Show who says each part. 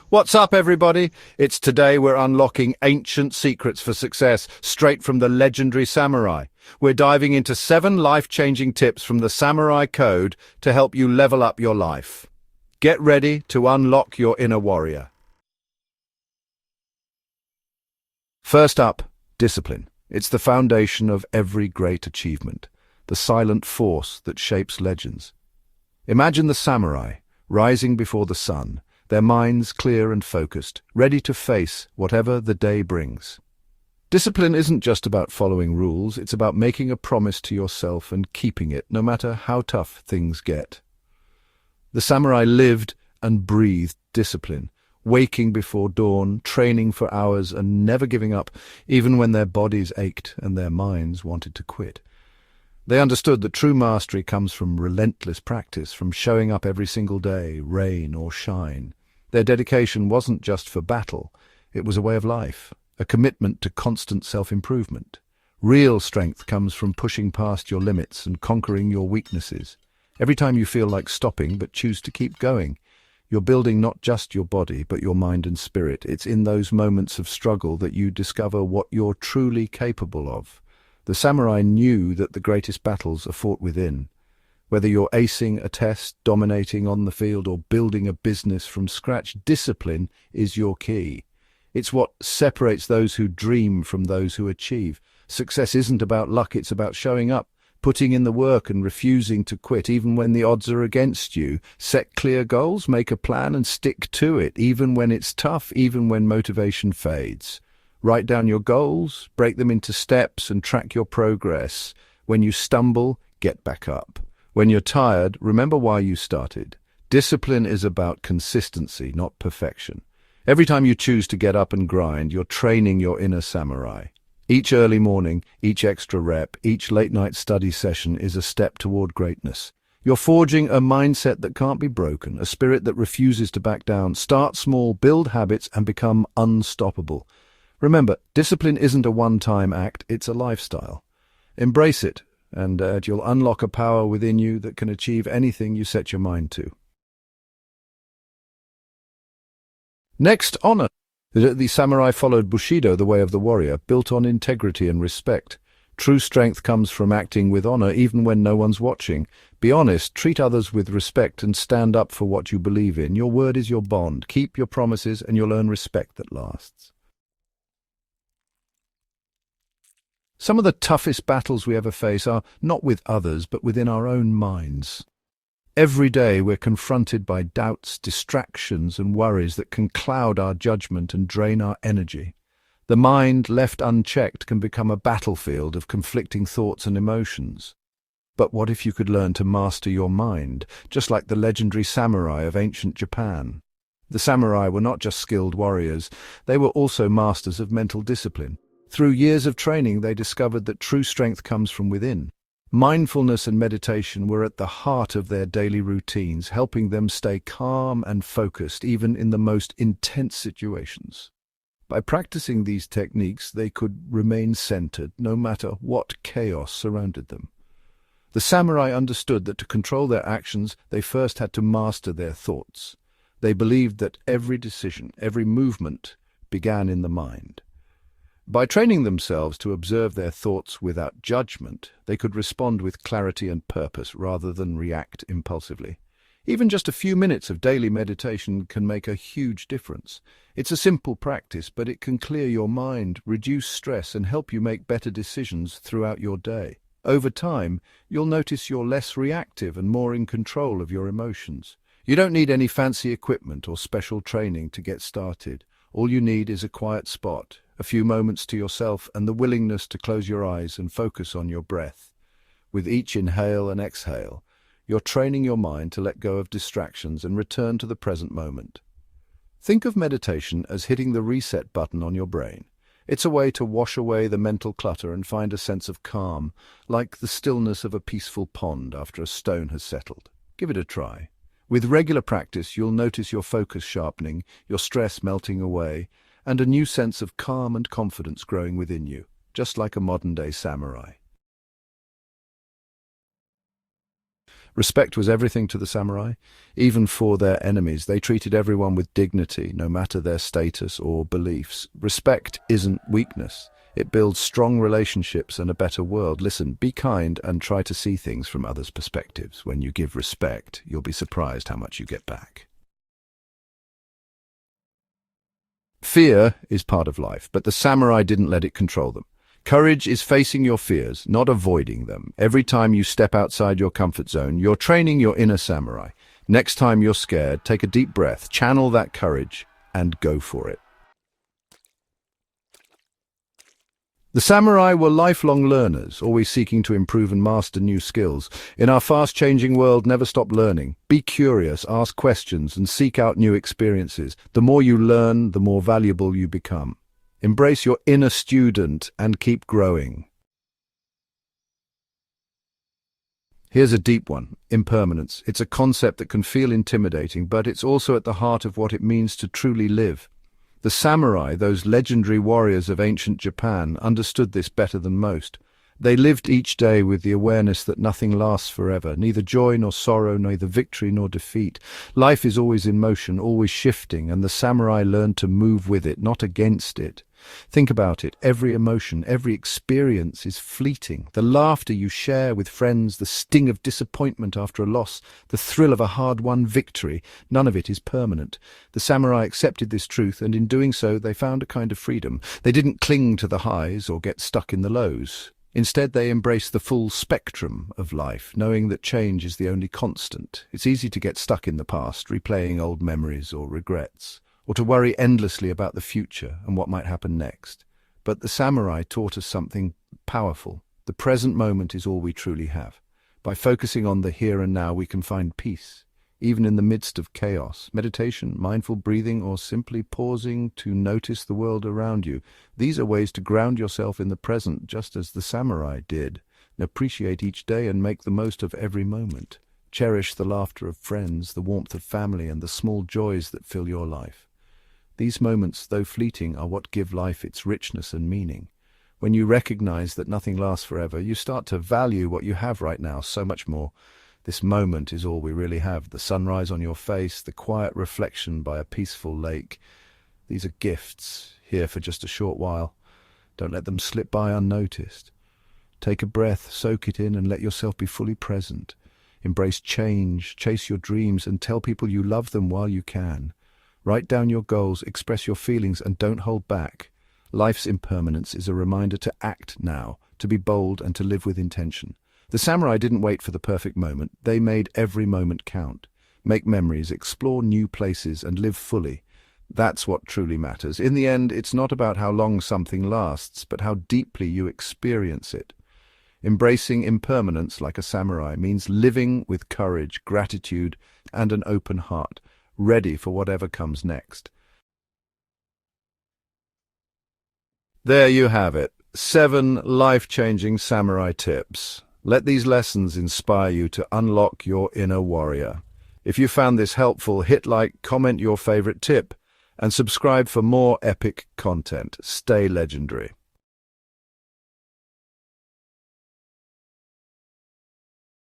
Speaker 1: What's up, everybody? It's today we're unlocking ancient secrets for success straight from the legendary samurai. We're diving into 7 life-changing tips from the Samurai Code to help you level up your life. Get ready to unlock your inner warrior. First up, discipline. It's the foundation of every great achievement, the silent force that shapes legends. Imagine the samurai, rising before the sun, their minds clear and focused, ready to face whatever the day brings. Discipline isn't just about following rules, it's about making a promise to yourself and keeping it, no matter how tough things get. The samurai lived and breathed discipline, waking before dawn, training for hours, and never giving up, even when their bodies ached and their minds wanted to quit. They understood that true mastery comes from relentless practice, from showing up every single day, rain or shine. Their dedication wasn't just for battle, it was a way of life, a commitment to constant self-improvement. Real strength comes from pushing past your limits and conquering your weaknesses. Every time you feel like stopping but choose to keep going, you're building not just your body but your mind and spirit. It's in those moments of struggle that you discover what you're truly capable of. The samurai knew that the greatest battles are fought within. Whether you're acing a test, dominating on the field, or building a business from scratch, discipline is your key. It's what separates those who dream from those who achieve. Success isn't about luck, it's about showing up, putting in the work and refusing to quit even when the odds are against you. Set clear goals, make a plan and stick to it, even when it's tough, even when motivation fades. Write down your goals, break them into steps and track your progress. When you stumble, get back up. When you're tired, remember why you started. Discipline is about consistency, not perfection. Every time you choose to get up and grind, you're training your inner samurai. Each early morning, each extra rep, each late-night study session is a step toward greatness. You're forging a mindset that can't be broken, a spirit that refuses to back down. Start small, build habits, and become unstoppable. Remember, discipline isn't a one-time act, it's a lifestyle. Embrace it, and you'll unlock a power within you that can achieve anything you set your mind to. Next, honor. The samurai followed Bushido, the way of the warrior, built on integrity and respect. True strength comes from acting with honor even when no one's watching. Be honest, treat others with respect, and stand up for what you believe in. Your word is your bond. Keep your promises and you'll earn respect that lasts. Some of the toughest battles we ever face are not with others, but within our own minds. Every day we're confronted by doubts, distractions, and worries that can cloud our judgment and drain our energy. The mind, left unchecked, can become a battlefield of conflicting thoughts and emotions. But what if you could learn to master your mind, just like the legendary samurai of ancient Japan? The samurai were not just skilled warriors, they were also masters of mental discipline. Through years of training, they discovered that true strength comes from within. Mindfulness and meditation were at the heart of their daily routines, helping them stay calm and focused even in the most intense situations. By practicing these techniques, they could remain centered no matter what chaos surrounded them. The samurai understood that to control their actions, they first had to master their thoughts. They believed that every decision, every movement, began in the mind. By training themselves to observe their thoughts without judgment, they could respond with clarity and purpose rather than react impulsively. Even just a few minutes of daily meditation can make a huge difference. It's a simple practice, but it can clear your mind, reduce stress, and help you make better decisions throughout your day. Over time, you'll notice you're less reactive and more in control of your emotions. You don't need any fancy equipment or special training to get started. All you need is a quiet spot, a few moments to yourself, and the willingness to close your eyes and focus on your breath. With each inhale and exhale, you're training your mind to let go of distractions and return to the present moment. Think of meditation as hitting the reset button on your brain. It's a way to wash away the mental clutter and find a sense of calm, like the stillness of a peaceful pond after a stone has settled. Give it a try. With regular practice, you'll notice your focus sharpening, your stress melting away, and a new sense of calm and confidence growing within you, just like a modern-day samurai. Respect was everything to the samurai. Even for their enemies, they treated everyone with dignity, no matter their status or beliefs. Respect isn't weakness. It builds strong relationships and a better world. Listen, be kind and try to see things from others' perspectives. When you give respect, you'll be surprised how much you get back. Fear is part of life, but the samurai didn't let it control them. Courage is facing your fears, not avoiding them. Every time you step outside your comfort zone, you're training your inner samurai. Next time you're scared, take a deep breath, channel that courage, and go for it. The samurai were lifelong learners, always seeking to improve and master new skills. In our fast-changing world, never stop learning. Be curious, ask questions, and seek out new experiences. The more you learn, the more valuable you become. Embrace your inner student and keep growing. Here's a deep one, impermanence. It's a concept that can feel intimidating, but it's also at the heart of what it means to truly live. The samurai, those legendary warriors of ancient Japan, understood this better than most. They lived each day with the awareness that nothing lasts forever, neither joy nor sorrow, neither victory nor defeat. Life is always in motion, always shifting, and the samurai learned to move with it, not against it. Think about it. Every emotion, every experience is fleeting. The laughter you share with friends, the sting of disappointment after a loss, the thrill of a hard-won victory, none of it is permanent. The samurai accepted this truth, and in doing so they found a kind of freedom. They didn't cling to the highs or get stuck in the lows. Instead, they embraced the full spectrum of life, knowing that change is the only constant. It's easy to get stuck in the past, replaying old memories or regrets, or to worry endlessly about the future and what might happen next. But the samurai taught us something powerful. The present moment is all we truly have. By focusing on the here and now, we can find peace, even in the midst of chaos. Meditation, mindful breathing, or simply pausing to notice the world around you. These are ways to ground yourself in the present, just as the samurai did. Appreciate each day and make the most of every moment. Cherish the laughter of friends, the warmth of family, and the small joys that fill your life. These moments, though fleeting, are what give life its richness and meaning. When you recognize that nothing lasts forever, you start to value what you have right now so much more. This moment is all we really have. The sunrise on your face, the quiet reflection by a peaceful lake. These are gifts, here for just a short while. Don't let them slip by unnoticed. Take a breath, soak it in, and let yourself be fully present. Embrace change, chase your dreams, and tell people you love them while you can. Write down your goals, express your feelings, and don't hold back. Life's impermanence is a reminder to act now, to be bold, and to live with intention. The samurai didn't wait for the perfect moment. They made every moment count. Make memories, explore new places, and live fully. That's what truly matters. In the end, it's not about how long something lasts, but how deeply you experience it. Embracing impermanence like a samurai means living with courage, gratitude, and an open heart, ready for whatever comes next. There you have it. 7 life-changing samurai tips. Let these lessons inspire you to unlock your inner warrior. If you found this helpful, hit like, comment your favorite tip, and subscribe for more epic content. Stay legendary.